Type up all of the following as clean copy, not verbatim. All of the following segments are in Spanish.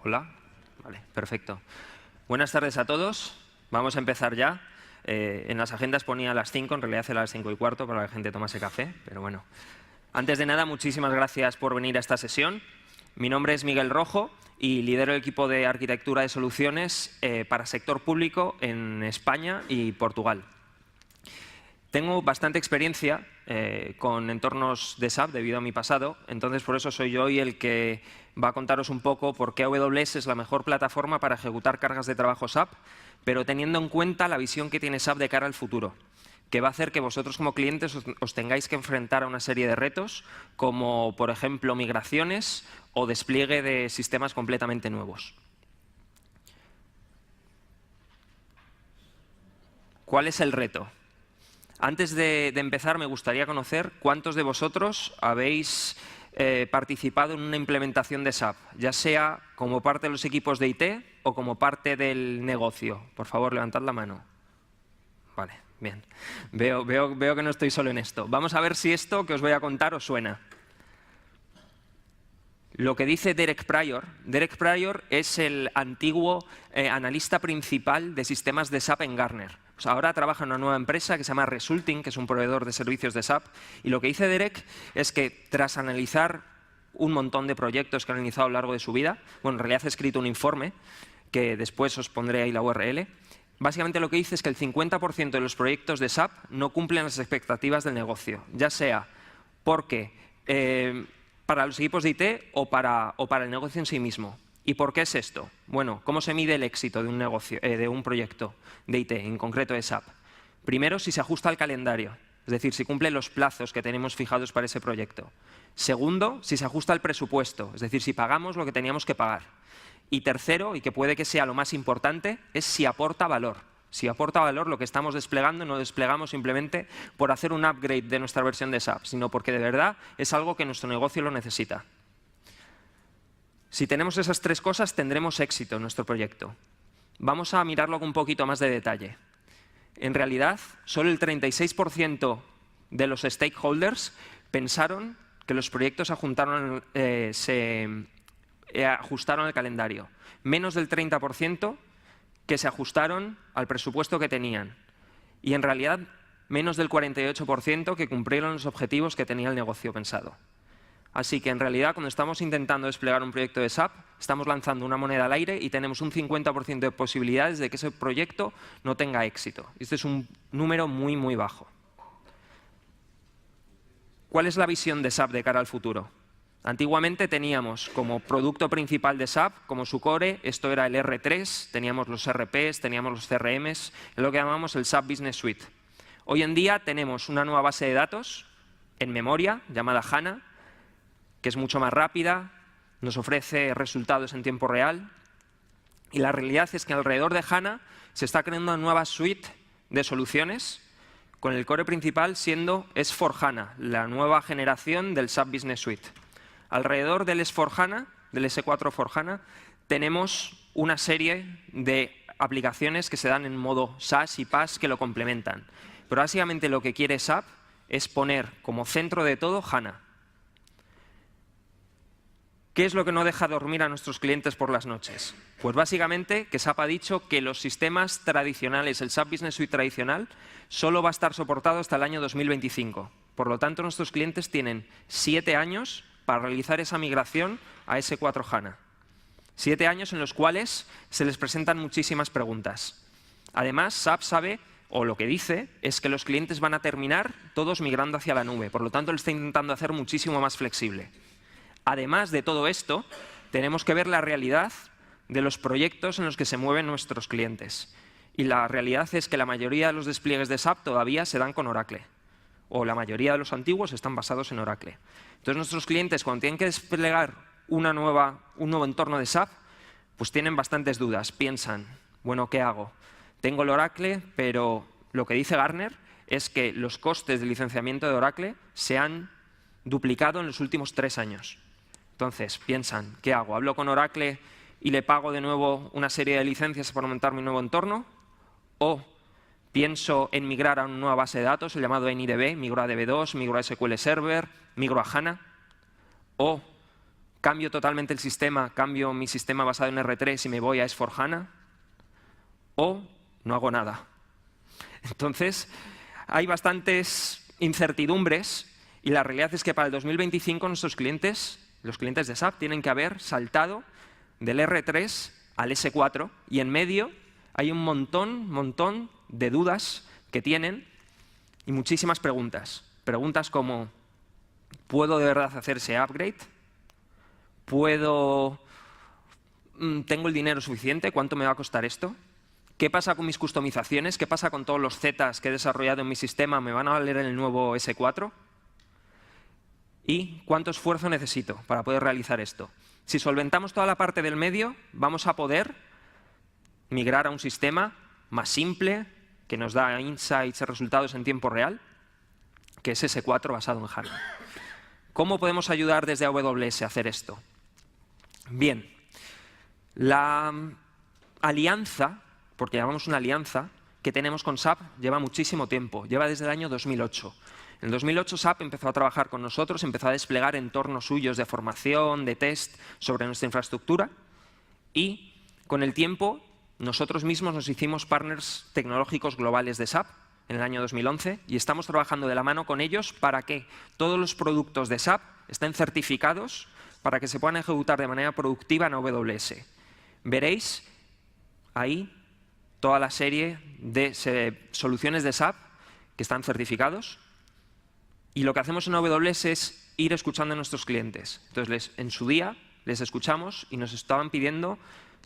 Hola. Vale, perfecto. Buenas tardes a todos. Vamos a empezar ya. En las agendas ponía a las 5, en realidad era a las 5:15 para que la gente tomase café, pero bueno. Antes de nada, muchísimas gracias por venir a esta sesión. Mi nombre es Miguel Rojo y lidero el equipo de arquitectura de soluciones para sector público en España y Portugal. Tengo bastante experiencia con entornos de SAP debido a mi pasado, entonces por eso soy yo hoy el que va a contaros un poco por qué AWS es la mejor plataforma para ejecutar cargas de trabajo SAP, pero teniendo en cuenta la visión que tiene SAP de cara al futuro, que va a hacer que vosotros como clientes os tengáis que enfrentar a una serie de retos, como por ejemplo migraciones o despliegue de sistemas completamente nuevos. ¿Cuál es el reto? Antes de empezar, me gustaría conocer cuántos de vosotros habéis participado en una implementación de SAP, ya sea como parte de los equipos de IT o como parte del negocio. Por favor, levantad la mano. Vale, bien. Veo que no estoy solo en esto. Vamos a ver si esto que os voy a contar os suena. Lo que dice Derek Pryor es el antiguo analista principal de sistemas de SAP en Gartner. Pues ahora trabaja en una nueva empresa que se llama Resulting, que es un proveedor de servicios de SAP. Y lo que dice Derek es que tras analizar un montón de proyectos que ha analizado a lo largo de su vida, bueno, en realidad ha escrito un informe, que después os pondré ahí la URL, básicamente lo que dice es que el 50% de los proyectos de SAP no cumplen las expectativas del negocio, ya sea porque para los equipos de IT o para el negocio en sí mismo. ¿Y por qué es esto? Bueno, ¿cómo se mide el éxito de un negocio, de un proyecto de IT, en concreto de SAP? Primero, si se ajusta al calendario, es decir, si cumple los plazos que tenemos fijados para ese proyecto. Segundo, si se ajusta al presupuesto, es decir, si pagamos lo que teníamos que pagar. Y tercero, y que puede que sea lo más importante, es si aporta valor. Si aporta valor lo que estamos desplegando, no desplegamos simplemente por hacer un upgrade de nuestra versión de SAP, sino porque de verdad es algo que nuestro negocio lo necesita. Si tenemos esas tres cosas, tendremos éxito en nuestro proyecto. Vamos a mirarlo con un poquito más de detalle. En realidad, solo el 36% de los stakeholders pensaron que los proyectos se ajustaron al calendario. Menos del 30% que se ajustaron al presupuesto que tenían. Y en realidad, menos del 48% que cumplieron los objetivos que tenía el negocio pensado. Así que en realidad, cuando estamos intentando desplegar un proyecto de SAP, estamos lanzando una moneda al aire y tenemos un 50% de posibilidades de que ese proyecto no tenga éxito. Este es un número muy, muy bajo. ¿Cuál es la visión de SAP de cara al futuro? Antiguamente teníamos como producto principal de SAP, como su core, esto era el R3, teníamos los RPs, teníamos los CRMs, es lo que llamamos el SAP Business Suite. Hoy en día tenemos una nueva base de datos en memoria, llamada HANA, que es mucho más rápida, nos ofrece resultados en tiempo real. Y la realidad es que alrededor de HANA se está creando una nueva suite de soluciones, con el core principal siendo S/4HANA, la nueva generación del SAP Business Suite. Alrededor del S/4HANA, del S4 for HANA, tenemos una serie de aplicaciones que se dan en modo SaaS y PaaS que lo complementan. Pero básicamente lo que quiere SAP es poner como centro de todo HANA. ¿Qué es lo que no deja dormir a nuestros clientes por las noches? Pues básicamente que SAP ha dicho que los sistemas tradicionales, el SAP Business Suite tradicional, solo va a estar soportado hasta el año 2025. Por lo tanto, nuestros clientes tienen 7 años para realizar esa migración a S4 HANA. 7 años en los cuales se les presentan muchísimas preguntas. Además, SAP sabe, o lo que dice, es que los clientes van a terminar todos migrando hacia la nube. Por lo tanto, lo está intentando hacer muchísimo más flexible. Además de todo esto, tenemos que ver la realidad de los proyectos en los que se mueven nuestros clientes. Y la realidad es que la mayoría de los despliegues de SAP todavía se dan con Oracle. O la mayoría de los antiguos están basados en Oracle. Entonces, nuestros clientes, cuando tienen que desplegar un nuevo entorno de SAP, pues tienen bastantes dudas. Piensan, bueno, ¿qué hago? Tengo el Oracle, pero lo que dice Gartner es que los costes de licenciamiento de Oracle se han duplicado en los últimos 3 años. Entonces, piensan, ¿qué hago? ¿Hablo con Oracle y le pago de nuevo una serie de licencias para montar mi nuevo entorno? ¿O pienso en migrar a una nueva base de datos, el llamado NIDB, migro a DB2, migro a SQL Server, migro a HANA? ¿O ¿Cambio totalmente el sistema, cambio mi sistema basado en R3 y me voy a S/4HANA? ¿O no hago nada? Entonces, hay bastantes incertidumbres y la realidad es que para el 2025 nuestros clientes, los clientes de SAP, tienen que haber saltado del R3 al S4 y en medio hay un montón de dudas que tienen y muchísimas preguntas. Preguntas como, ¿puedo de verdad hacer ese upgrade? ¿Tengo el dinero suficiente? ¿Cuánto me va a costar esto? ¿Qué pasa con mis customizaciones? ¿Qué pasa con todos los zetas que he desarrollado en mi sistema? ¿Me van a valer en el nuevo S4? ¿Y cuánto esfuerzo necesito para poder realizar esto? Si solventamos toda la parte del medio, vamos a poder migrar a un sistema más simple, que nos da insights y resultados en tiempo real, que es S4 basado en HANA. ¿Cómo podemos ayudar desde AWS a hacer esto? Bien, la alianza, porque llamamos una alianza, que tenemos con SAP lleva muchísimo tiempo, lleva desde el año 2008. En 2008 SAP empezó a trabajar con nosotros, empezó a desplegar entornos suyos de formación, de test sobre nuestra infraestructura y con el tiempo nosotros mismos nos hicimos partners tecnológicos globales de SAP en el año 2011 y estamos trabajando de la mano con ellos para que todos los productos de SAP estén certificados para que se puedan ejecutar de manera productiva en AWS. Veréis ahí toda la serie de soluciones de SAP que están certificados y lo que hacemos en AWS es ir escuchando a nuestros clientes. Entonces, en su día les escuchamos y nos estaban pidiendo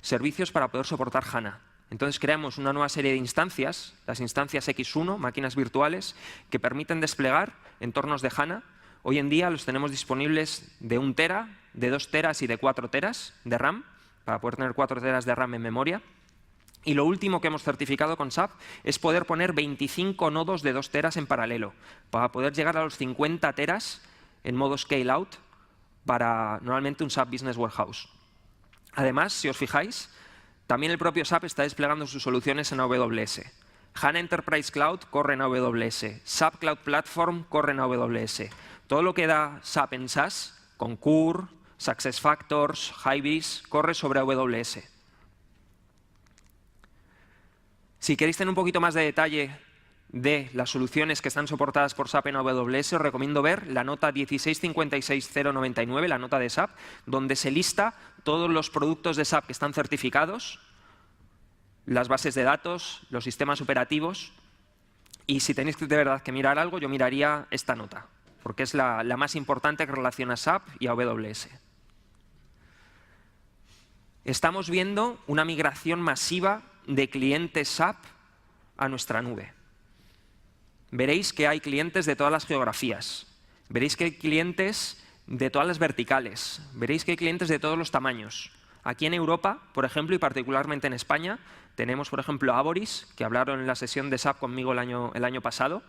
servicios para poder soportar HANA. Entonces creamos una nueva serie de instancias, las instancias X1, máquinas virtuales, que permiten desplegar entornos de HANA. Hoy en día los tenemos disponibles de 1 tera, de 2 teras y de 4 teras de RAM, para poder tener 4 teras de RAM en memoria. Y lo último que hemos certificado con SAP es poder poner 25 nodos de 2 teras en paralelo, para poder llegar a los 50 teras en modo scale-out para normalmente un SAP Business Warehouse. Además, si os fijáis, también el propio SAP está desplegando sus soluciones en AWS. HANA Enterprise Cloud corre en AWS. SAP Cloud Platform corre en AWS. Todo lo que da SAP en SaaS, Concur, SuccessFactors, Hybris, corre sobre AWS. Si queréis tener un poquito más de detalle de las soluciones que están soportadas por SAP en AWS, os recomiendo ver la nota 1656099, la nota de SAP, donde se lista todos los productos de SAP que están certificados, las bases de datos, los sistemas operativos. Y si tenéis de verdad que mirar algo, yo miraría esta nota, porque es la más importante que relaciona SAP y AWS. Estamos viendo una migración masiva de clientes SAP a nuestra nube. Veréis que hay clientes de todas las geografías, veréis que hay clientes de todas las verticales, veréis que hay clientes de todos los tamaños. Aquí en Europa, por ejemplo, y particularmente en España, tenemos, por ejemplo, Aboris, que hablaron en la sesión de SAP conmigo el año pasado.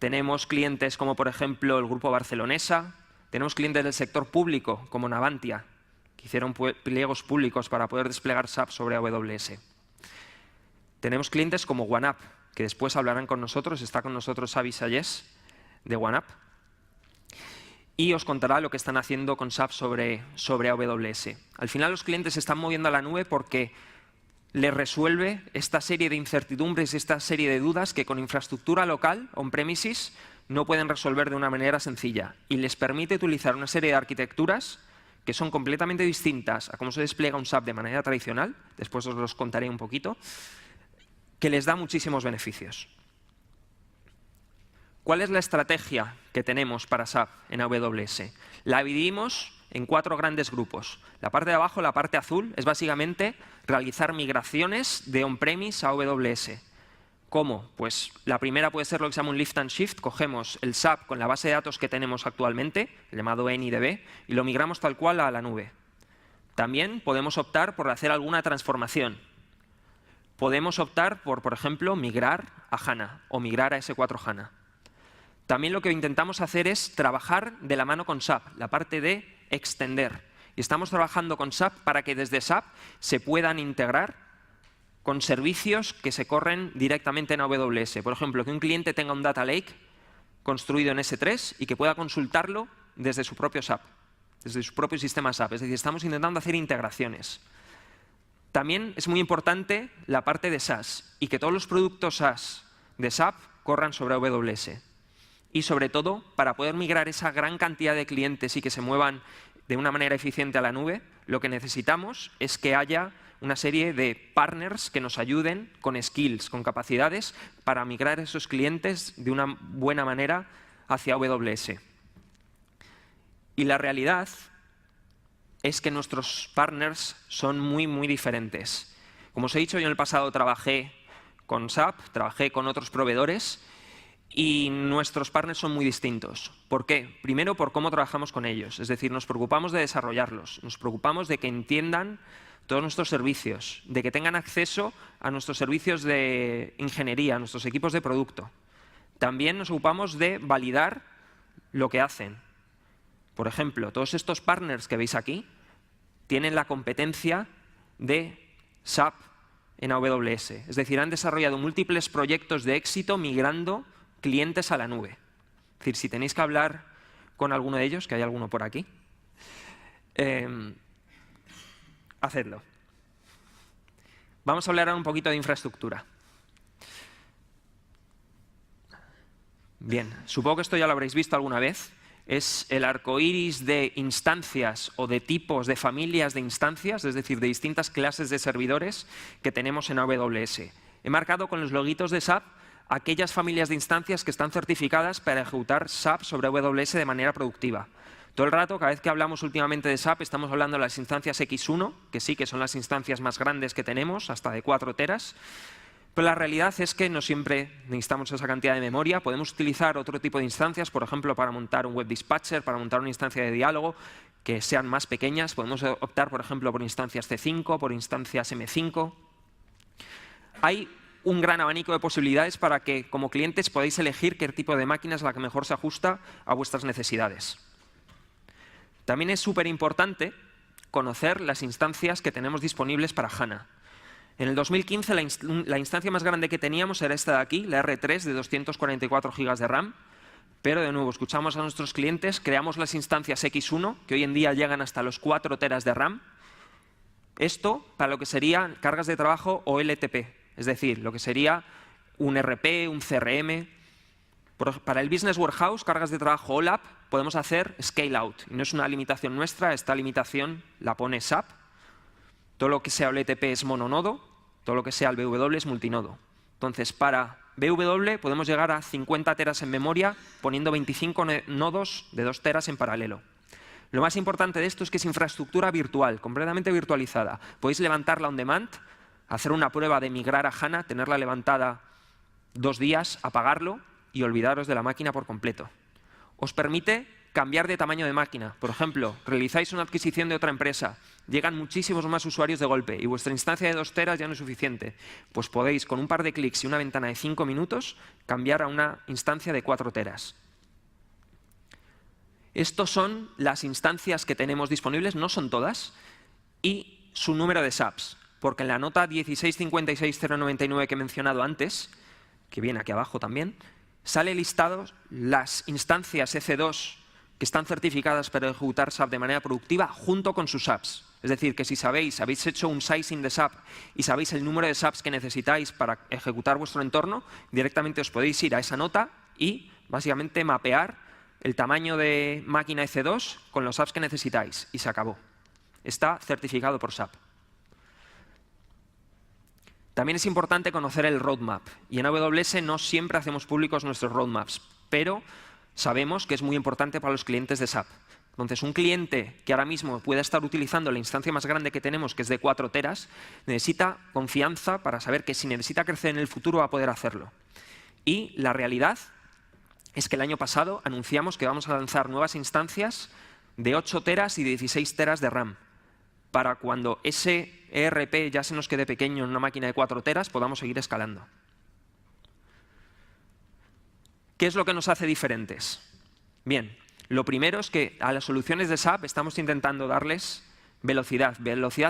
Tenemos clientes como, por ejemplo, el Grupo Barcelonesa. Tenemos clientes del sector público, como Navantia, que hicieron pliegos públicos para poder desplegar SAP sobre AWS. Tenemos clientes como OneUp, que después hablarán con nosotros. Está con nosotros Xavi Sayés, de OneUp. Y os contará lo que están haciendo con SAP sobre AWS. Al final los clientes se están moviendo a la nube porque les resuelve esta serie de incertidumbres, esta serie de dudas que con infraestructura local, on-premises, no pueden resolver de una manera sencilla. Y les permite utilizar una serie de arquitecturas que son completamente distintas a cómo se despliega un SAP de manera tradicional, después os los contaré un poquito, que les da muchísimos beneficios. ¿Cuál es la estrategia que tenemos para SAP en AWS? La dividimos en 4 grandes grupos. La parte de abajo, la parte azul, es básicamente realizar migraciones de on-premise a AWS. ¿Cómo? Pues la primera puede ser lo que se llama un lift and shift. Cogemos el SAP con la base de datos que tenemos actualmente, el llamado NIDB, y lo migramos tal cual a la nube. También podemos optar por hacer alguna transformación. Podemos optar por ejemplo, migrar a HANA o migrar a S4 HANA. También lo que intentamos hacer es trabajar de la mano con SAP, la parte de extender. Y estamos trabajando con SAP para que desde SAP se puedan integrar con servicios que se corren directamente en AWS. Por ejemplo, que un cliente tenga un Data Lake construido en S3 y que pueda consultarlo desde su propio SAP. desde su propio sistema SAP. Es decir, estamos intentando hacer integraciones. También es muy importante la parte de SaaS y que todos los productos SaaS de SAP corran sobre AWS. Y sobre todo, para poder migrar esa gran cantidad de clientes y que se muevan de una manera eficiente a la nube, lo que necesitamos es que haya una serie de partners que nos ayuden con skills, con capacidades, para migrar esos clientes de una buena manera hacia AWS. Y la realidad es que nuestros partners son muy, muy diferentes. Como os he dicho, yo en el pasado trabajé con SAP, trabajé con otros proveedores y nuestros partners son muy distintos. ¿Por qué? Primero, por cómo trabajamos con ellos. Es decir, nos preocupamos de desarrollarlos, nos preocupamos de que entiendan todos nuestros servicios, de que tengan acceso a nuestros servicios de ingeniería, a nuestros equipos de producto. También nos ocupamos de validar lo que hacen. Por ejemplo, todos estos partners que veis aquí tienen la competencia de SAP en AWS. Es decir, han desarrollado múltiples proyectos de éxito migrando clientes a la nube. Es decir, si tenéis que hablar con alguno de ellos, que hay alguno por aquí, hacedlo. Vamos a hablar ahora un poquito de infraestructura. Bien, supongo que esto ya lo habréis visto alguna vez. Es el arco iris de instancias o de tipos, de familias de instancias, es decir, de distintas clases de servidores que tenemos en AWS. He marcado con los loguitos de SAP aquellas familias de instancias que están certificadas para ejecutar SAP sobre AWS de manera productiva. Todo el rato, cada vez que hablamos últimamente de SAP, estamos hablando de las instancias X1, que sí que son las instancias más grandes que tenemos, hasta de 4 teras. Pero la realidad es que no siempre necesitamos esa cantidad de memoria. Podemos utilizar otro tipo de instancias, por ejemplo, para montar un web dispatcher, para montar una instancia de diálogo, que sean más pequeñas. Podemos optar, por ejemplo, por instancias C5, por instancias M5. Hay un gran abanico de posibilidades para que, como clientes, podáis elegir qué tipo de máquina es la que mejor se ajusta a vuestras necesidades. También es súper importante conocer las instancias que tenemos disponibles para HANA. En el 2015 la instancia más grande que teníamos era esta de aquí, la R3 de 244 GB de RAM, pero de nuevo escuchamos a nuestros clientes, creamos las instancias X1, que hoy en día llegan hasta los 4 teras de RAM. Esto para lo que serían cargas de trabajo o LTP, es decir, lo que sería un RP, un CRM. Para el Business Warehouse, cargas de trabajo OLAP, podemos hacer scale out. Y no es una limitación nuestra, esta limitación la pone SAP. Todo lo que sea OLTP es mononodo, todo lo que sea el BW es multinodo. Entonces, para BW podemos llegar a 50 teras en memoria poniendo 25 nodos de 2 teras en paralelo. Lo más importante de esto es que es infraestructura virtual, completamente virtualizada. Podéis levantarla on demand, hacer una prueba de migrar a HANA, tenerla levantada 2 días, apagarlo y olvidaros de la máquina por completo. Os permite cambiar de tamaño de máquina. Por ejemplo, realizáis una adquisición de otra empresa, llegan muchísimos más usuarios de golpe y vuestra instancia de 2 teras ya no es suficiente. Pues podéis, con un par de clics y una ventana de 5 minutos, cambiar a una instancia de 4 teras. Estos son las instancias que tenemos disponibles, no son todas, y su número de SAPs, porque en la nota 1656099 que he mencionado antes, que viene aquí abajo también, sale listados las instancias EC2 que están certificadas para ejecutar SAP de manera productiva junto con sus SAPs. Es decir, que si habéis hecho un sizing de SAP y sabéis el número de SAPs que necesitáis para ejecutar vuestro entorno, directamente os podéis ir a esa nota y básicamente mapear el tamaño de máquina EC2 con los SAPs que necesitáis y se acabó. Está certificado por SAP. También es importante conocer el roadmap y en AWS no siempre hacemos públicos nuestros roadmaps, pero sabemos que es muy importante para los clientes de SAP. Entonces, un cliente que ahora mismo pueda estar utilizando la instancia más grande que tenemos, que es de 4 teras, necesita confianza para saber que si necesita crecer en el futuro va a poder hacerlo. Y la realidad es que el año pasado anunciamos que vamos a lanzar nuevas instancias de 8 teras y de 16 teras de RAM, para cuando ese ERP ya se nos quede pequeño en una máquina de 4 teras, podamos seguir escalando. ¿Qué es lo que nos hace diferentes? Bien, lo primero es que a las soluciones de SAP estamos intentando darles velocidad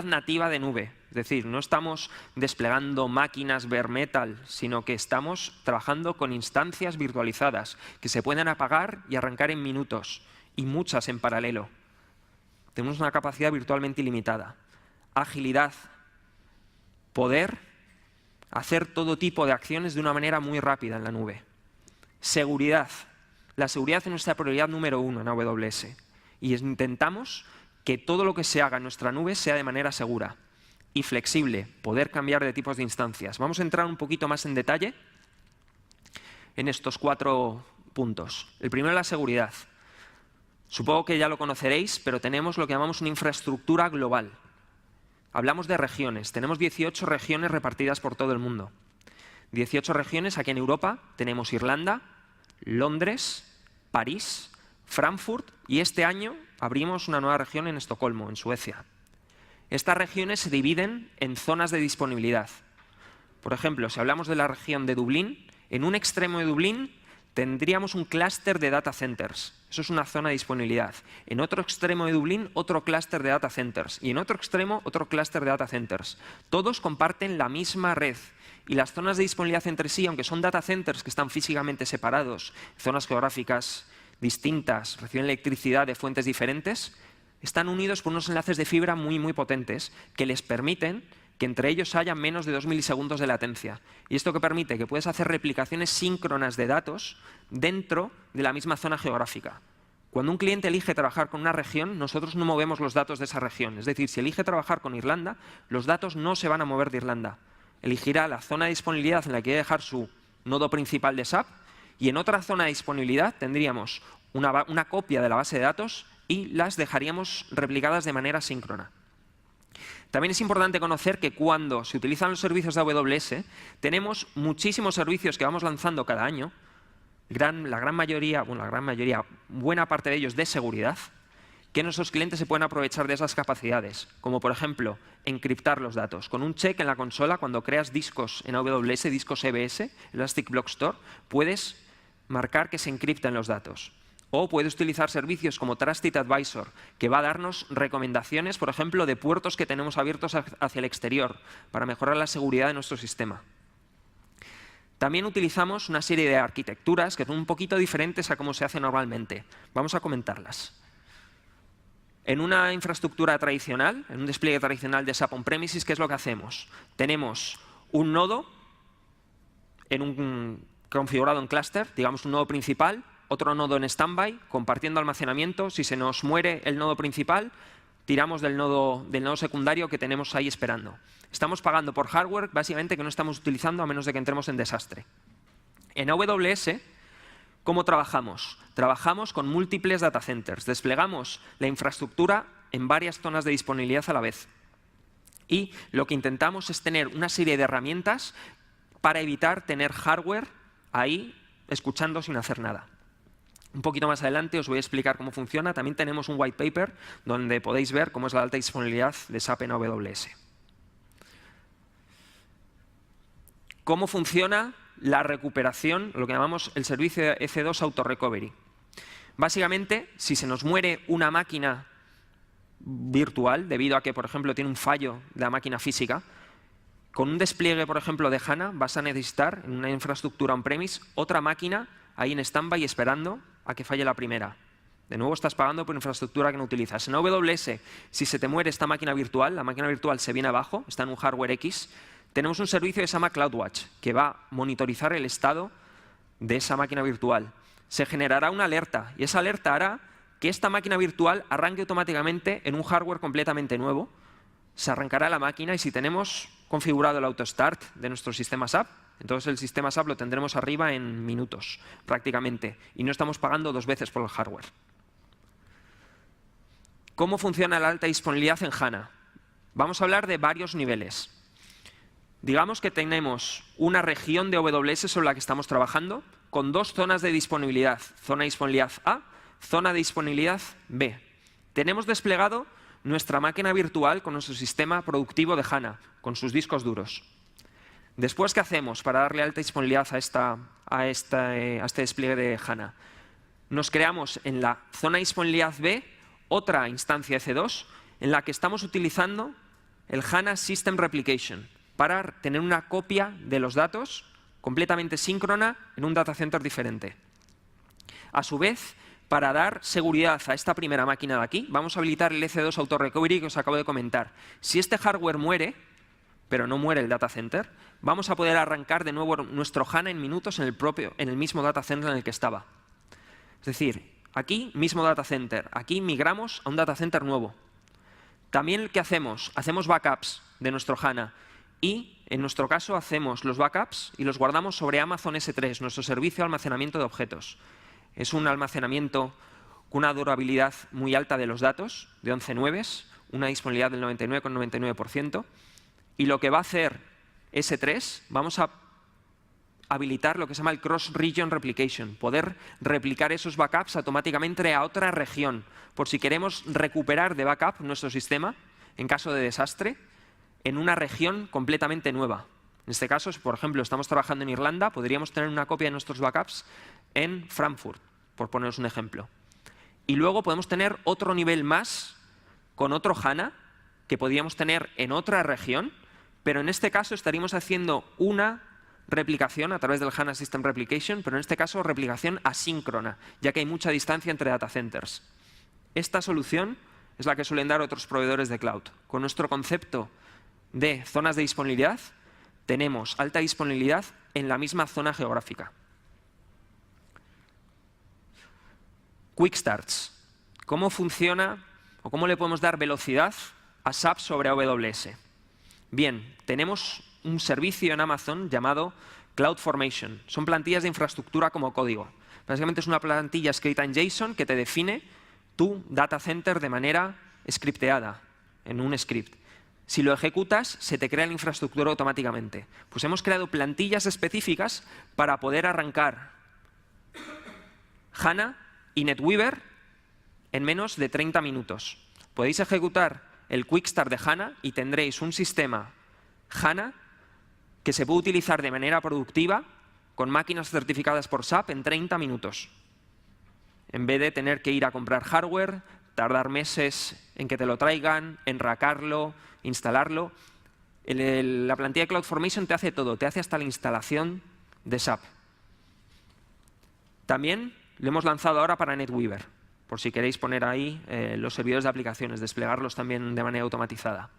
nativa de nube. Es decir, no estamos desplegando máquinas bare metal, sino que estamos trabajando con instancias virtualizadas que se pueden apagar y arrancar en minutos, y muchas en paralelo. Tenemos una capacidad virtualmente ilimitada. Agilidad, poder hacer todo tipo de acciones de una manera muy rápida en la nube. Seguridad. La seguridad es nuestra prioridad número 1 en AWS. Y intentamos que todo lo que se haga en nuestra nube sea de manera segura. Y flexible, poder cambiar de tipos de instancias. Vamos a entrar un poquito más en detalle en estos 4 puntos. El primero es la seguridad. Supongo que ya lo conoceréis, pero tenemos lo que llamamos una infraestructura global. Hablamos de regiones. Tenemos 18 regiones repartidas por todo el mundo. 18 regiones. Aquí en Europa tenemos Irlanda, Londres, París, Frankfurt y este año abrimos una nueva región en Estocolmo, en Suecia. Estas regiones se dividen en zonas de disponibilidad. Por ejemplo, si hablamos de la región de Dublín, en un extremo de Dublín tendríamos un clúster de data centers. Eso es una zona de disponibilidad. En otro extremo de Dublín, otro clúster de data centers. Y en otro extremo, otro clúster de data centers. Todos comparten la misma red. Y las zonas de disponibilidad entre sí, aunque son data centers que están físicamente separados, zonas geográficas distintas, reciben electricidad de fuentes diferentes, están unidos por unos enlaces de fibra muy potentes que les permiten que entre ellos haya menos de 2 milisegundos de latencia. ¿Y esto que permite? Que puedes hacer replicaciones síncronas de datos dentro de la misma zona geográfica. Cuando un cliente elige trabajar con una región, nosotros no movemos los datos de esa región. Es decir, si elige trabajar con Irlanda, los datos no se van a mover de Irlanda. Elegirá la zona de disponibilidad en la que quiere dejar su nodo principal de SAP y en otra zona de disponibilidad tendríamos una copia de la base de datos y las dejaríamos replicadas de manera síncrona. También es importante conocer que cuando se utilizan los servicios de AWS, tenemos muchísimos servicios que vamos lanzando cada año, buena parte de ellos de seguridad, que nuestros clientes se pueden aprovechar de esas capacidades, como por ejemplo, encriptar los datos. Con un check en la consola, cuando creas discos en AWS, discos EBS, Elastic Block Store, puedes marcar que se encripten los datos. O puedes utilizar servicios como Trusted Advisor, que va a darnos recomendaciones, por ejemplo, de puertos que tenemos abiertos hacia el exterior, para mejorar la seguridad de nuestro sistema. También utilizamos una serie de arquitecturas que son un poquito diferentes a cómo se hace normalmente. Vamos a comentarlas. En una infraestructura tradicional, en un despliegue tradicional de SAP on-premises, ¿qué es lo que hacemos? Tenemos un nodo configurado en clúster, digamos un nodo principal, otro nodo en standby, compartiendo almacenamiento. Si se nos muere el nodo principal, tiramos del nodo secundario que tenemos ahí esperando. Estamos pagando por hardware, básicamente, que no estamos utilizando a menos de que entremos en desastre. En AWS, ¿cómo trabajamos? Trabajamos con múltiples data centers. Desplegamos la infraestructura en varias zonas de disponibilidad a la vez. Y lo que intentamos es tener una serie de herramientas para evitar tener hardware ahí escuchando sin hacer nada. Un poquito más adelante os voy a explicar cómo funciona. También tenemos un white paper donde podéis ver cómo es la alta disponibilidad de SAP en AWS. ¿Cómo funciona la recuperación, lo que llamamos el servicio de EC2 Auto Recovery? Básicamente, si se nos muere una máquina virtual, debido a que, por ejemplo, tiene un fallo de la máquina física, con un despliegue, por ejemplo, de HANA, vas a necesitar, en una infraestructura on-premise, otra máquina ahí en standby esperando a que falle la primera. De nuevo estás pagando por infraestructura que no utilizas. En AWS, si se te muere esta máquina virtual, la máquina virtual se viene abajo, está en un hardware X, tenemos un servicio que se llama CloudWatch, que va a monitorizar el estado de esa máquina virtual. Se generará una alerta y esa alerta hará que esta máquina virtual arranque automáticamente en un hardware completamente nuevo. Se arrancará la máquina y si tenemos configurado el auto-start de nuestro sistema SAP, entonces el sistema SAP lo tendremos arriba en minutos, prácticamente, y no estamos pagando 2 veces por el hardware. ¿Cómo funciona la alta disponibilidad en HANA? Vamos a hablar de varios niveles. Digamos que tenemos una región de AWS sobre la que estamos trabajando, con 2 zonas de disponibilidad. Zona de disponibilidad A, zona de disponibilidad B. Tenemos desplegado nuestra máquina virtual con nuestro sistema productivo de HANA, con sus discos duros. Después, ¿qué hacemos para darle alta disponibilidad a este despliegue de HANA? Nos creamos en la zona de disponibilidad B otra instancia EC2 en la que estamos utilizando el HANA System Replication para tener una copia de los datos completamente síncrona en un data center diferente. A su vez, para dar seguridad a esta primera máquina de aquí, vamos a habilitar el EC2 Auto Recovery que os acabo de comentar. Si este hardware muere, pero no muere el data center, vamos a poder arrancar de nuevo nuestro HANA en minutos en el mismo data center en el que estaba. Es decir, aquí mismo data center, aquí migramos a un data center nuevo. También, ¿qué hacemos? Hacemos backups de nuestro HANA y, en nuestro caso, hacemos los backups y los guardamos sobre Amazon S3, nuestro servicio de almacenamiento de objetos. Es un almacenamiento con una durabilidad muy alta de los datos, de 11 nueves, una disponibilidad del 99,99%. Y lo que va a hacer S3, vamos a habilitar lo que se llama el Cross-Region Replication, poder replicar esos backups automáticamente a otra región, por si queremos recuperar de backup nuestro sistema, en caso de desastre, en una región completamente nueva. En este caso, si por ejemplo estamos trabajando en Irlanda, podríamos tener una copia de nuestros backups en Frankfurt, por poneros un ejemplo. Y luego podemos tener otro nivel más con otro HANA que podríamos tener en otra región, pero en este caso estaríamos haciendo una replicación a través del HANA System Replication, pero en este caso replicación asíncrona, ya que hay mucha distancia entre data centers. Esta solución es la que suelen dar otros proveedores de cloud. Con nuestro concepto de zonas de disponibilidad, tenemos alta disponibilidad en la misma zona geográfica. Quick Starts. ¿Cómo funciona o cómo le podemos dar velocidad a SAP sobre AWS? Bien, tenemos un servicio en Amazon llamado CloudFormation. Son plantillas de infraestructura como código. Básicamente es una plantilla escrita en JSON que te define tu data center de manera scripteada, en un script. Si lo ejecutas, se te crea la infraestructura automáticamente. Pues hemos creado plantillas específicas para poder arrancar HANA y NetWeaver en menos de 30 minutos. Podéis ejecutar el Quick Start de HANA y tendréis un sistema HANA que se puede utilizar de manera productiva con máquinas certificadas por SAP en 30 minutos. En vez de tener que ir a comprar hardware, tardar meses en que te lo traigan, enracarlo, instalarlo. La plantilla de CloudFormation te hace todo, te hace hasta la instalación de SAP. También lo hemos lanzado ahora para NetWeaver, por si queréis poner ahí los servidores de aplicaciones, desplegarlos también de manera automatizada.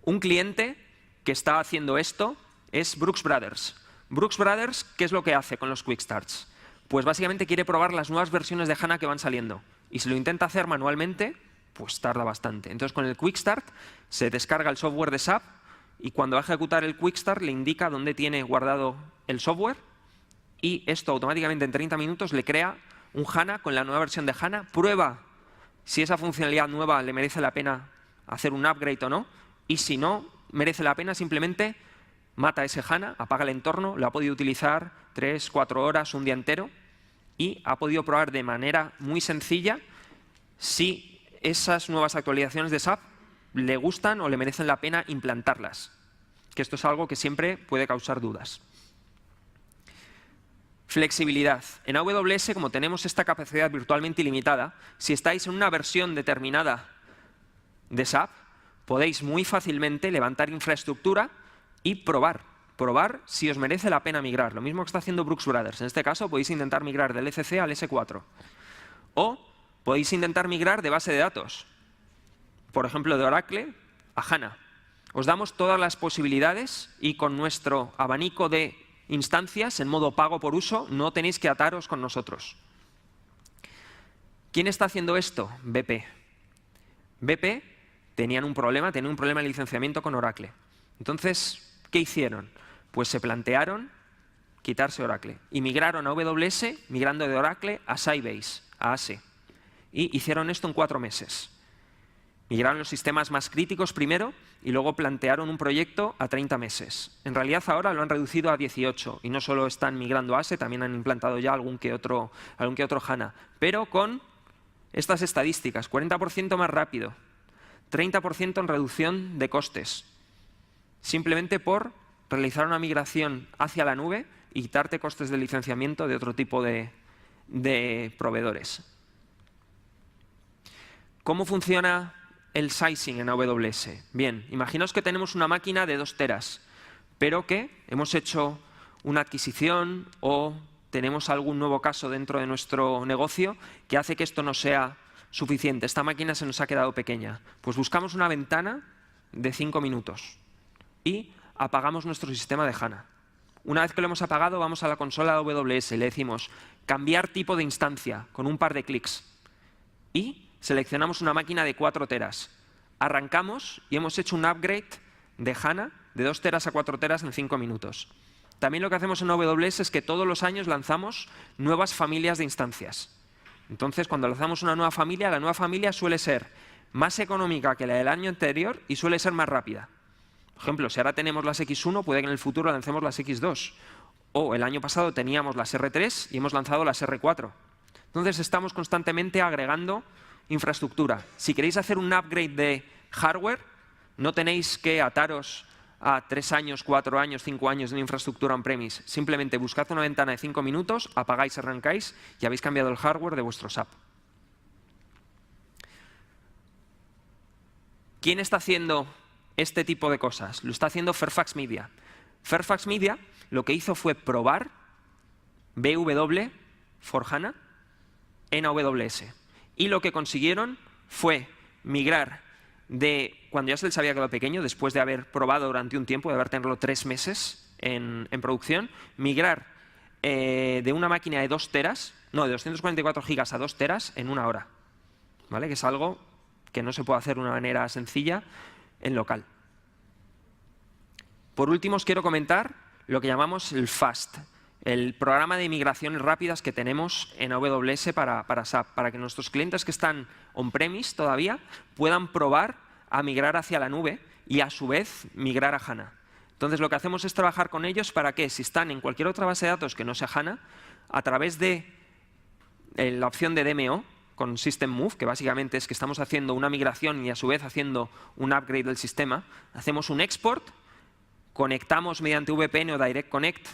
Un cliente que está haciendo esto es Brooks Brothers. Brooks Brothers, ¿qué es lo que hace con los Quick Starts? Pues básicamente quiere probar las nuevas versiones de HANA que van saliendo. Y si lo intenta hacer manualmente, pues tarda bastante. Entonces, con el Quick Start se descarga el software de SAP y cuando va a ejecutar el Quick Start le indica dónde tiene guardado el software y esto automáticamente en 30 minutos le crea un HANA con la nueva versión de HANA, prueba si esa funcionalidad nueva le merece la pena hacer un upgrade o no, y si no merece la pena, simplemente mata ese HANA, apaga el entorno, lo ha podido utilizar 3, 4 horas, un día entero, y ha podido probar de manera muy sencilla si esas nuevas actualizaciones de SAP le gustan o le merecen la pena implantarlas, que esto es algo que siempre puede causar dudas. Flexibilidad. En AWS, como tenemos esta capacidad virtualmente ilimitada, si estáis en una versión determinada de SAP, podéis muy fácilmente levantar infraestructura y probar si os merece la pena migrar. Lo mismo que está haciendo Brooks Brothers. En este caso, podéis intentar migrar del ECC al S4. O podéis intentar migrar de base de datos, por ejemplo, de Oracle a HANA. Os damos todas las posibilidades y con nuestro abanico de instancias en modo pago por uso, no tenéis que ataros con nosotros. ¿Quién está haciendo esto? BP. BP tenía un problema de licenciamiento con Oracle. Entonces, ¿qué hicieron? Pues se plantearon quitarse Oracle y migraron a AWS, migrando de Oracle a Sybase, a ASE. Y hicieron esto en 4 meses. Migraron los sistemas más críticos primero y luego plantearon un proyecto a 30 meses. En realidad ahora lo han reducido a 18 y no solo están migrando a ASE, también han implantado ya algún que otro HANA. Pero con estas estadísticas, 40% más rápido, 30% en reducción de costes, simplemente por realizar una migración hacia la nube y quitarte costes de licenciamiento de otro tipo de proveedores. ¿Cómo funciona el sizing en AWS? Bien, imaginaos que tenemos una máquina de 2 teras, pero que hemos hecho una adquisición o tenemos algún nuevo caso dentro de nuestro negocio que hace que esto no sea suficiente. Esta máquina se nos ha quedado pequeña. Pues buscamos una ventana de 5 minutos y apagamos nuestro sistema de HANA. Una vez que lo hemos apagado, vamos a la consola de AWS y le decimos cambiar tipo de instancia con un par de clics. Y seleccionamos una máquina de 4 teras. Arrancamos y hemos hecho un upgrade de HANA de 2 teras a 4 teras en 5 minutos. También lo que hacemos en AWS es que todos los años lanzamos nuevas familias de instancias. Entonces, cuando lanzamos una nueva familia, la nueva familia suele ser más económica que la del año anterior y suele ser más rápida. Por ejemplo, si ahora tenemos las X1, puede que en el futuro lancemos las X2. O el año pasado teníamos las R3 y hemos lanzado las R4. Entonces, estamos constantemente agregando infraestructura. Si queréis hacer un upgrade de hardware, no tenéis que ataros a 3 años, 4 años, 5 años de infraestructura on-premise. Simplemente buscad una ventana de 5 minutos, apagáis, arrancáis y habéis cambiado el hardware de vuestro SAP. ¿Quién está haciendo este tipo de cosas? Lo está haciendo Fairfax Media. Fairfax Media lo que hizo fue probar BW for HANA en AWS. Y lo que consiguieron fue migrar de, cuando ya se les había quedado pequeño, después de haber probado durante un tiempo, de haber tenido 3 meses en producción, migrar de una máquina de 2 teras, no, de 244 gigas a 2 teras en 1 hora. ¿Vale? Que es algo que no se puede hacer de una manera sencilla en local. Por último, os quiero comentar lo que llamamos el FAST, el programa de migraciones rápidas que tenemos en AWS para SAP, para que nuestros clientes que están on-premise todavía puedan probar a migrar hacia la nube y a su vez migrar a HANA. Entonces lo que hacemos es trabajar con ellos para que si están en cualquier otra base de datos que no sea HANA, a través de la opción de DMO con System Move, que básicamente es que estamos haciendo una migración y a su vez haciendo un upgrade del sistema, hacemos un export, conectamos mediante VPN o Direct Connect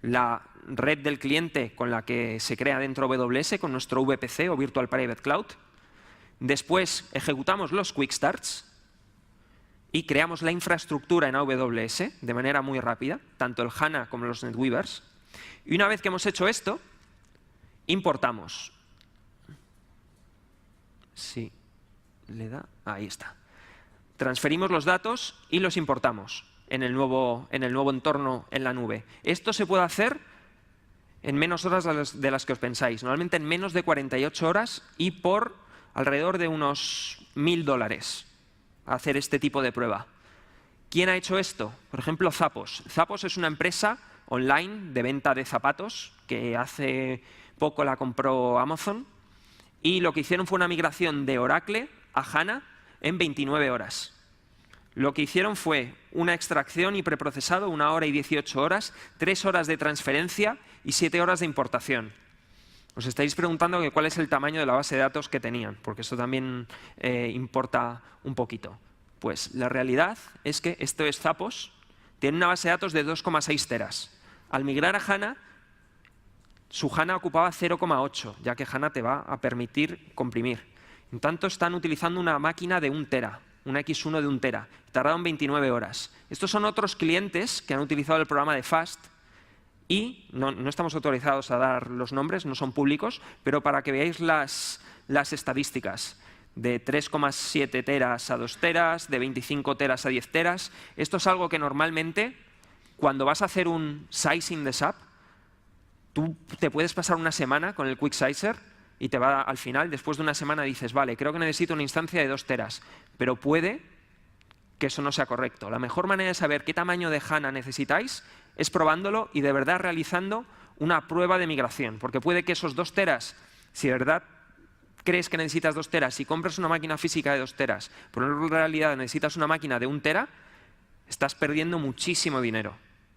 la red del cliente con la que se crea dentro de AWS con nuestro VPC o Virtual Private Cloud. Después ejecutamos los Quick Starts y creamos la infraestructura en AWS de manera muy rápida, tanto el HANA como los NetWeavers. Y una vez que hemos hecho esto, importamos. Sí, le da. Ahí está. Transferimos los datos y los importamos en el nuevo entorno en la nube. Esto se puede hacer en menos horas de las que os pensáis. Normalmente en menos de 48 horas y por alrededor de unos $1000 hacer este tipo de prueba. ¿Quién ha hecho esto? Por ejemplo, Zappos. Zappos es una empresa online de venta de zapatos que hace poco la compró Amazon y lo que hicieron fue una migración de Oracle a HANA en 29 horas. Lo que hicieron fue una extracción y preprocesado, 1 hora y 18 horas, 3 horas de transferencia y 7 horas de importación. Os estáis preguntando cuál es el tamaño de la base de datos que tenían, porque esto también importa un poquito. Pues la realidad es que esto es Zappos, tiene una base de datos de 2,6 teras. Al migrar a HANA, su HANA ocupaba 0,8, ya que HANA te va a permitir comprimir. En tanto, están utilizando una máquina de 1 tera. Una X1 de 1 tera. Tardaron 29 horas. Estos son otros clientes que han utilizado el programa de FAST y no estamos autorizados a dar los nombres, no son públicos, pero para que veáis las estadísticas de 3,7 teras a 2 teras, de 25 teras a 10 teras. Esto es algo que normalmente, cuando vas a hacer un sizing de SAP, tú te puedes pasar una semana con el Quick Sizer y te va al final, después de una semana dices, vale, creo que necesito una instancia de 2 teras, pero puede que eso no sea correcto. La mejor manera de saber qué tamaño de HANA necesitáis es probándolo y de verdad realizando una prueba de migración, porque puede que esos 2 teras, si de verdad crees que necesitas 2 teras y compras una máquina física de 2 teras, pero en realidad necesitas una máquina de 1 tera, estás perdiendo muchísimo dinero.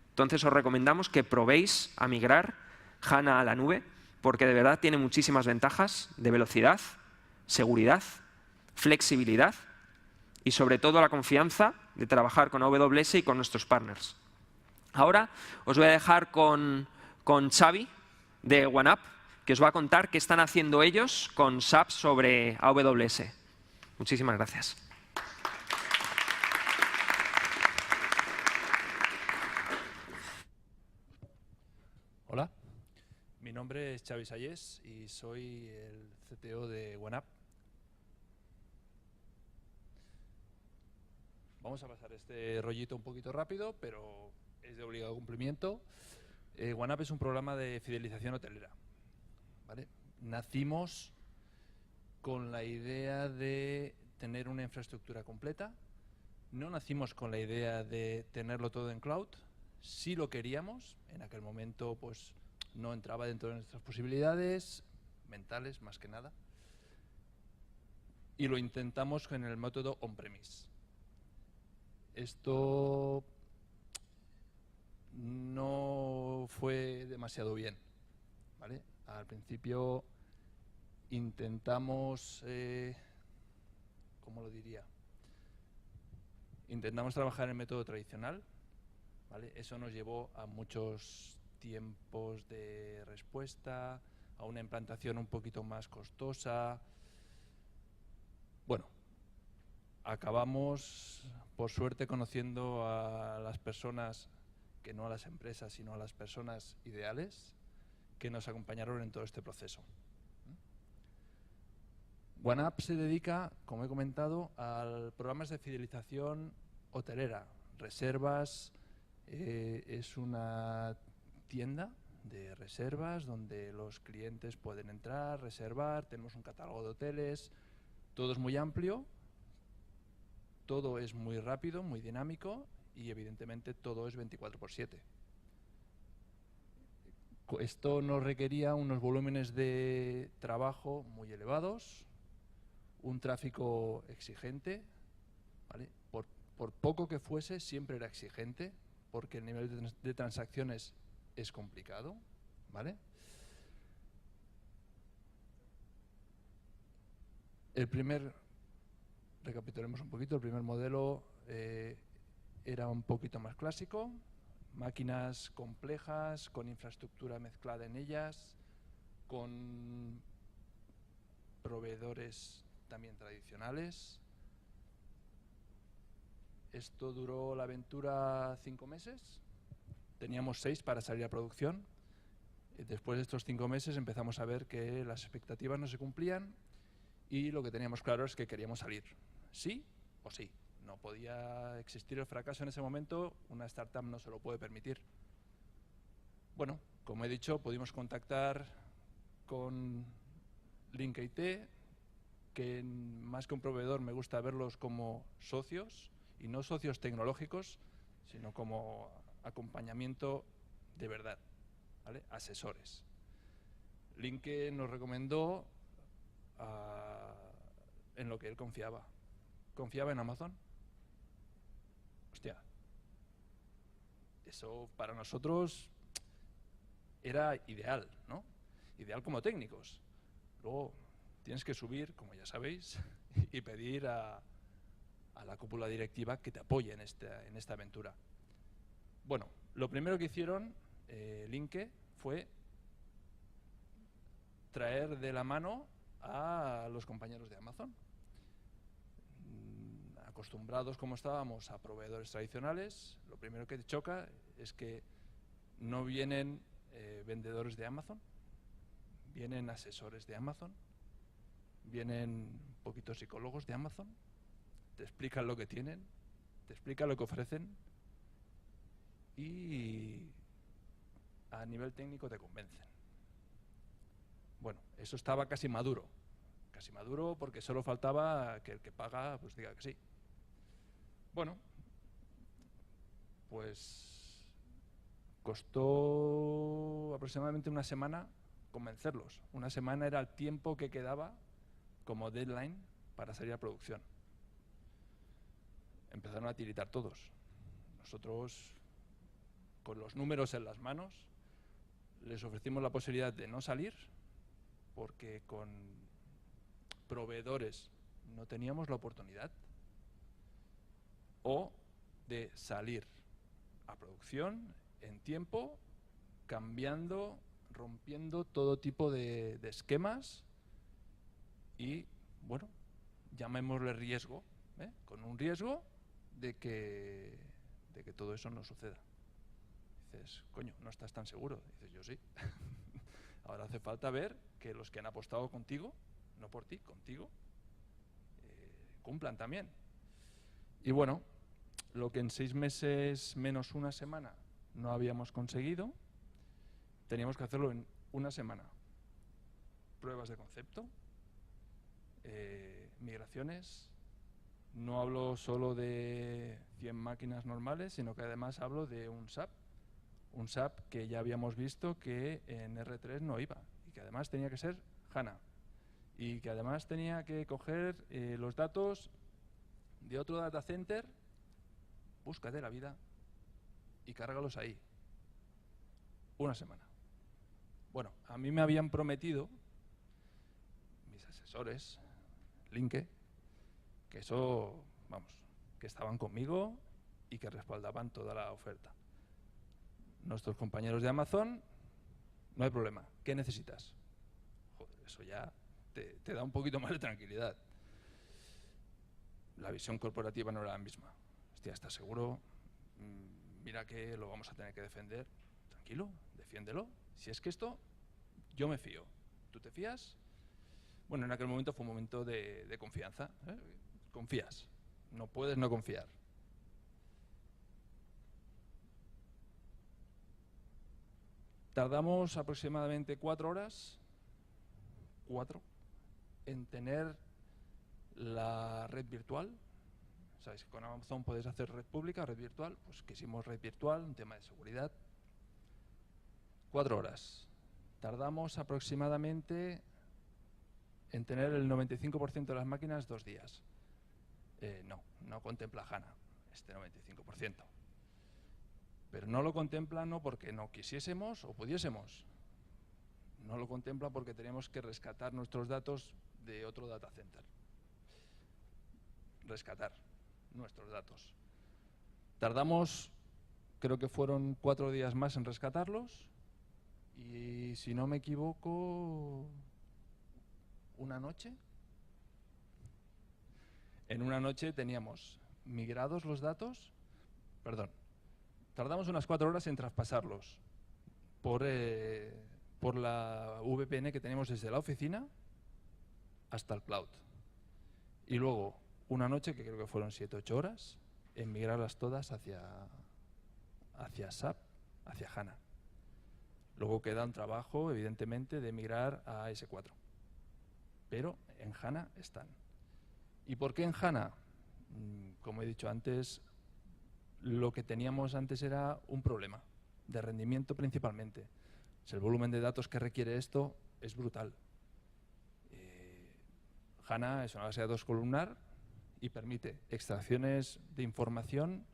Entonces os recomendamos que probéis a migrar HANA a la nube, porque de verdad tiene muchísimas ventajas de velocidad, seguridad, flexibilidad y sobre todo la confianza de trabajar con AWS y con nuestros partners. Ahora os voy a dejar con Xavi de OneUp, que os va a contar qué están haciendo ellos con SAP sobre AWS. Muchísimas gracias. Hola. nombre es Xavi Sayés y soy el CTO de OneUp. Vamos a pasar este rollito un poquito rápido, pero es de obligado cumplimiento. OneUp es un programa de fidelización hotelera, ¿vale? Nacimos con la idea de tener una infraestructura completa. No nacimos con la idea de tenerlo todo en cloud. Sí lo queríamos. En aquel momento pues no entraba dentro de nuestras posibilidades mentales, más que nada. Y lo intentamos con el método on-premise. Esto no fue demasiado bien, ¿vale? Al principio intentamos, ¿cómo lo diría? Intentamos trabajar en el método tradicional, ¿vale? Eso nos llevó a muchos tiempos de respuesta, a una implantación un poquito más costosa. Bueno, acabamos, por suerte, conociendo a las personas, que no a las empresas, sino a las personas ideales que nos acompañaron en todo este proceso. OneUp se dedica, como he comentado, a programas de fidelización hotelera, reservas. Es una tienda de reservas donde los clientes pueden entrar, reservar, tenemos un catálogo de hoteles, todo es muy amplio, todo es muy rápido, muy dinámico y evidentemente todo es 24/7. Esto nos requería unos volúmenes de trabajo muy elevados, un tráfico exigente, ¿vale? Por poco que fuese, siempre era exigente, porque el nivel de transacciones es complicado, ¿vale? Recapitulemos un poquito, el primer modelo era un poquito más clásico, máquinas complejas, con infraestructura mezclada en ellas, con proveedores también tradicionales. Esto duró la aventura 5 meses, teníamos 6 para salir a producción. Después de estos 5 meses empezamos a ver que las expectativas no se cumplían y lo que teníamos claro es que queríamos salir, sí o sí. No podía existir el fracaso en ese momento, una startup no se lo puede permitir. Bueno, como he dicho, pudimos contactar con LinkIT, que más que un proveedor me gusta verlos como socios, y no socios tecnológicos, sino como acompañamiento de verdad, ¿vale? Asesores. Linke nos recomendó en lo que él confiaba. ¿Confiaba en Amazon? Hostia, eso para nosotros era ideal, ¿no? Ideal como técnicos. Luego tienes que subir, como ya sabéis, y pedir a la cúpula directiva que te apoye en esta aventura. Bueno, lo primero que hicieron Linke fue traer de la mano a los compañeros de Amazon. Acostumbrados como estábamos a proveedores tradicionales, lo primero que te choca es que no vienen vendedores de Amazon, vienen asesores de Amazon, vienen poquitos psicólogos de Amazon, te explican lo que tienen, te explican lo que ofrecen y a nivel técnico te convencen. Bueno, eso estaba casi maduro porque solo faltaba que el que paga pues diga que sí. Bueno, pues costó aproximadamente una semana convencerlos. Una semana era el tiempo que quedaba como deadline para salir a producción. Empezaron a tiritar todos. Nosotros, con los números en las manos, les ofrecimos la posibilidad de no salir, porque con proveedores no teníamos la oportunidad, o de salir a producción en tiempo, cambiando, rompiendo todo tipo de esquemas y, bueno, llamémosle riesgo, con un riesgo de que todo eso no suceda. Dices, coño, ¿no estás tan seguro? Dices, yo sí. Ahora hace falta ver que los que han apostado contigo, no por ti, contigo, cumplan también. Y bueno, lo que en 6 meses menos una semana no habíamos conseguido, teníamos que hacerlo en una semana. Pruebas de concepto, migraciones. No hablo solo de 100 máquinas normales, sino que además hablo de un SAP. Un SAP que ya habíamos visto que en R3 no iba y que además tenía que ser HANA. Y que además tenía que coger los datos de otro data center, búscate la vida y cárgalos ahí. Una semana. Bueno, a mí me habían prometido mis asesores, Linke, que eso, vamos, que estaban conmigo y que respaldaban toda la oferta. Nuestros compañeros de Amazon, no hay problema. ¿Qué necesitas? Joder, eso ya te da un poquito más de tranquilidad. La visión corporativa no era la misma. Hostia, ¿estás seguro? Mira que lo vamos a tener que defender. Tranquilo, defiéndelo. Si es que esto, yo me fío. ¿Tú te fías? Bueno, en aquel momento fue un momento de confianza. Confías. No puedes no confiar. Tardamos aproximadamente 4 horas, 4, en tener la red virtual. Sabéis que con Amazon podéis hacer red pública, red virtual. Pues quisimos red virtual, un tema de seguridad. 4 horas. Tardamos aproximadamente en tener el 95% de las máquinas 2 días. No contempla HANA este 95%. Pero no lo contempla no porque no quisiésemos o pudiésemos. No lo contempla porque teníamos que rescatar nuestros datos de otro data center. Rescatar nuestros datos. Tardamos, creo que fueron 4 días más en rescatarlos y, si no me equivoco, una noche. En una noche teníamos migrados los datos, tardamos unas 4 horas en traspasarlos por la VPN que tenemos desde la oficina hasta el cloud. Y luego una noche, que creo que fueron 7-8 horas, en migrarlas todas hacia SAP, hacia HANA. Luego queda un trabajo, evidentemente, de migrar a S4. Pero en HANA están. ¿Y por qué en HANA? Como he dicho antes, lo que teníamos antes era un problema de rendimiento principalmente. El volumen de datos que requiere esto es brutal. HANA es una base de datos columnar y permite extracciones de información,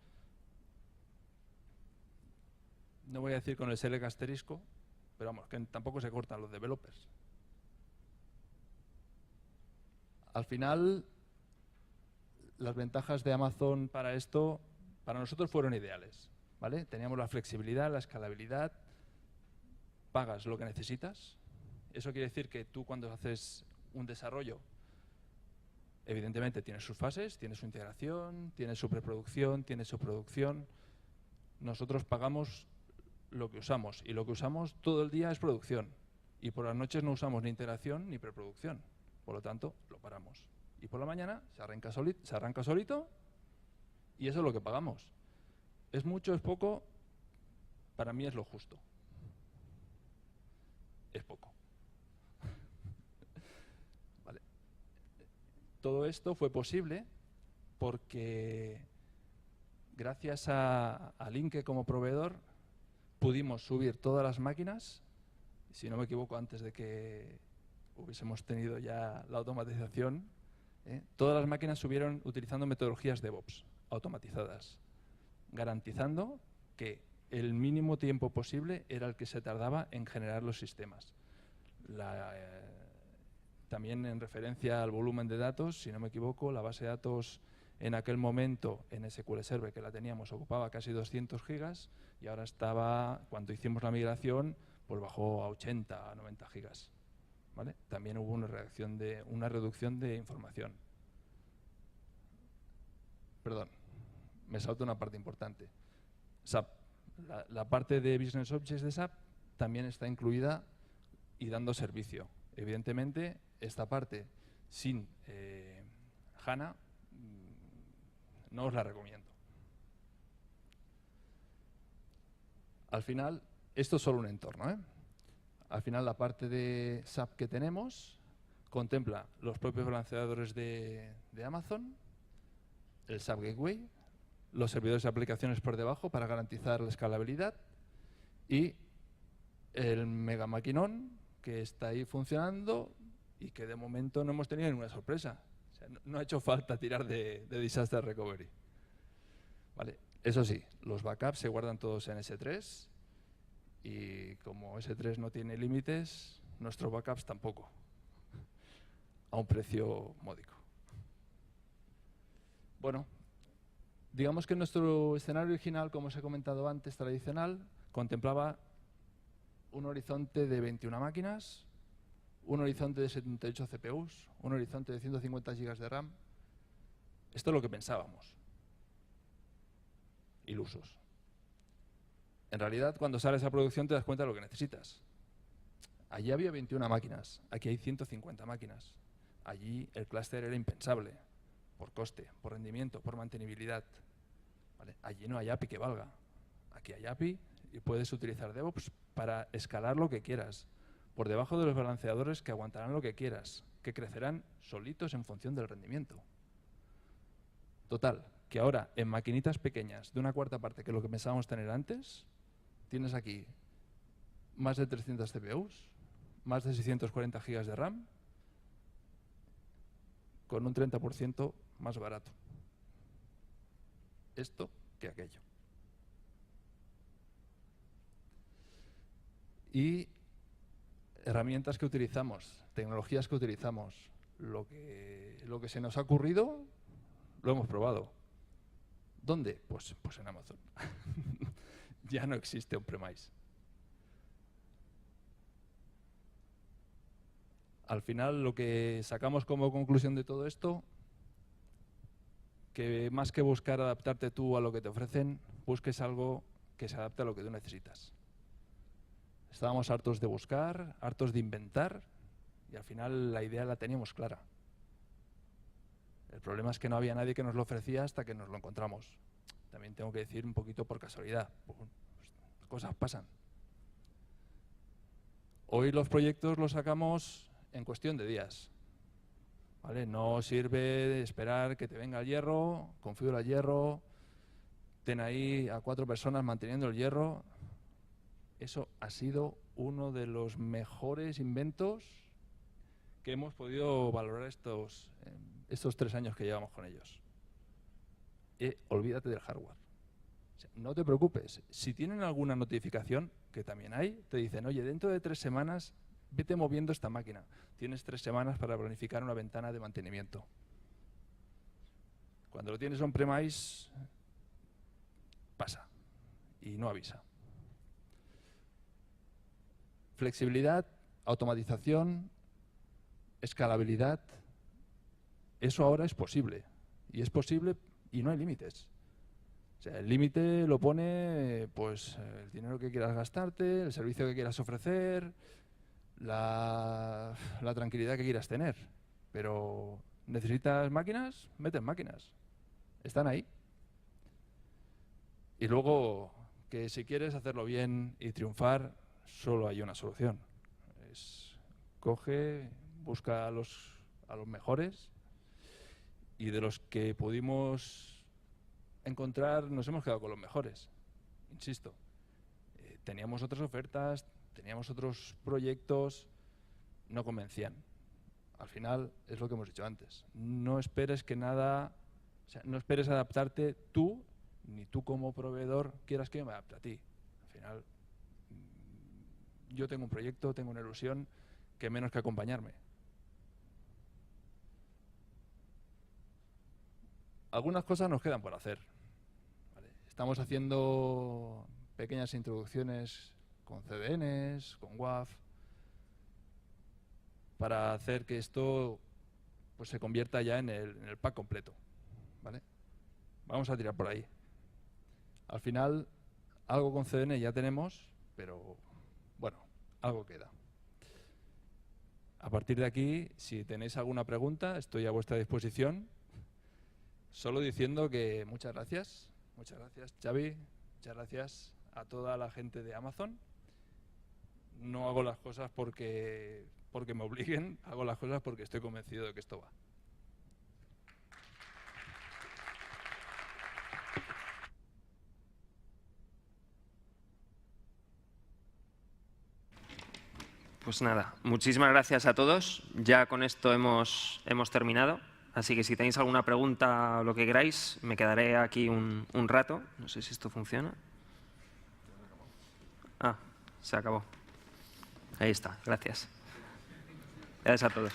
no voy a decir con el select asterisco, pero vamos, que tampoco se cortan los developers. Al final, las ventajas de Amazon para esto, para nosotros fueron ideales, ¿vale? Teníamos la flexibilidad, la escalabilidad, pagas lo que necesitas. Eso quiere decir que tú, cuando haces un desarrollo, evidentemente tienes sus fases, tienes su integración, tienes su preproducción, tienes su producción. Nosotros pagamos lo que usamos, y lo que usamos todo el día es producción. Y por las noches no usamos ni integración ni preproducción. Por lo tanto, lo paramos. Y por la mañana se arranca solito y eso es lo que pagamos. ¿Es mucho, es poco? Para mí es lo justo. Es poco. Vale. Todo esto fue posible porque gracias a Linke como proveedor pudimos subir todas las máquinas, si no me equivoco, antes de que hubiésemos tenido ya la automatización. Todas las máquinas subieron utilizando metodologías DevOps automatizadas, garantizando que el mínimo tiempo posible era el que se tardaba en generar los sistemas. También en referencia al volumen de datos, si no me equivoco, la base de datos en aquel momento en SQL Server, que la teníamos, ocupaba casi 200 gigas y ahora estaba, cuando hicimos la migración, pues bajó a 80, a 90 gigas. ¿Vale? También hubo una reducción de información. Perdón, me salto una parte importante. SAP, la parte de Business Objects de SAP también está incluida y dando servicio. Evidentemente, esta parte sin HANA no os la recomiendo. Al final, esto es solo un entorno, ¿eh? Al final, la parte de SAP que tenemos contempla los propios balanceadores de Amazon, el SAP Gateway, los servidores de aplicaciones por debajo para garantizar la escalabilidad y el mega maquinón que está ahí funcionando y que de momento no hemos tenido ninguna sorpresa. O sea, no ha hecho falta tirar de Disaster Recovery. Vale. Eso sí, los backups se guardan todos en S3 y como S3 no tiene límites, nuestros backups tampoco, a un precio módico. Bueno, digamos que nuestro escenario original, como os he comentado antes, tradicional, contemplaba un horizonte de 21 máquinas, un horizonte de 78 CPUs, un horizonte de 150 GB de RAM. Esto es lo que pensábamos. Ilusos. En realidad, cuando sales a producción te das cuenta de lo que necesitas. Allí había 21 máquinas, aquí hay 150 máquinas. Allí el clúster era impensable, por coste, por rendimiento, por mantenibilidad. ¿Vale? Allí no hay API que valga. Aquí hay API y puedes utilizar DevOps para escalar lo que quieras, por debajo de los balanceadores que aguantarán lo que quieras, que crecerán solitos en función del rendimiento. Total, que ahora en maquinitas pequeñas de una cuarta parte que lo que pensábamos tener antes, tienes aquí más de 300 CPUs, más de 640 GB de RAM, con un 30% más barato. Esto que aquello. Y herramientas que utilizamos, tecnologías que utilizamos, lo que se nos ha ocurrido, lo hemos probado. ¿Dónde? Pues en Amazon. Ya no existe on-premise. Al final, lo que sacamos como conclusión de todo esto, que más que buscar adaptarte tú a lo que te ofrecen, busques algo que se adapte a lo que tú necesitas. Estábamos hartos de buscar, hartos de inventar, y al final la idea la teníamos clara. El problema es que no había nadie que nos lo ofrecía hasta que nos lo encontramos. También tengo que decir un poquito por casualidad. Pues, cosas pasan. Hoy los proyectos los sacamos en cuestión de días. ¿Vale? No sirve esperar que te venga el hierro, configura el hierro, ten ahí a 4 personas manteniendo el hierro. Eso ha sido uno de los mejores inventos que hemos podido valorar estos 3 años que llevamos con ellos. Olvídate del hardware. O sea, no te preocupes. Si tienen alguna notificación, que también hay, te dicen, oye, dentro de 3 semanas, vete moviendo esta máquina. Tienes 3 semanas para planificar una ventana de mantenimiento. Cuando lo tienes on-premise, pasa y no avisa. Flexibilidad, automatización, escalabilidad, eso ahora es posible. Y es posible y no hay límites. O sea, el límite lo pone pues el dinero que quieras gastarte, el servicio que quieras ofrecer, la tranquilidad que quieras tener. Pero ¿necesitas máquinas? Metes máquinas. Están ahí. Y luego, que si quieres hacerlo bien y triunfar, solo hay una solución. Coge, busca a los mejores, y de los que pudimos encontrar nos hemos quedado con los mejores. Insisto, teníamos otras ofertas, teníamos otros proyectos, no convencían. Al final es lo que hemos dicho antes. No esperes que nada, o sea, no esperes adaptarte tú, ni tú como proveedor quieras que yo me adapte a ti. Al final, yo tengo un proyecto, tengo una ilusión, que menos que acompañarme. Algunas cosas nos quedan por hacer. ¿Vale? Estamos haciendo pequeñas introducciones con CDNs, con WAF, para hacer que esto pues, se convierta ya en el pack completo. ¿Vale? Vamos a tirar por ahí. Al final, algo con CDN ya tenemos, pero bueno, algo queda. A partir de aquí, si tenéis alguna pregunta, estoy a vuestra disposición. Solo diciendo que muchas gracias Xavi, muchas gracias a toda la gente de Amazon. No hago las cosas porque me obliguen, hago las cosas porque estoy convencido de que esto va. Pues nada, muchísimas gracias a todos. Ya con esto hemos terminado. Así que si tenéis alguna pregunta o lo que queráis, me quedaré aquí un rato. No sé si esto funciona. Ah, se acabó. Ahí está, gracias. Gracias a todos.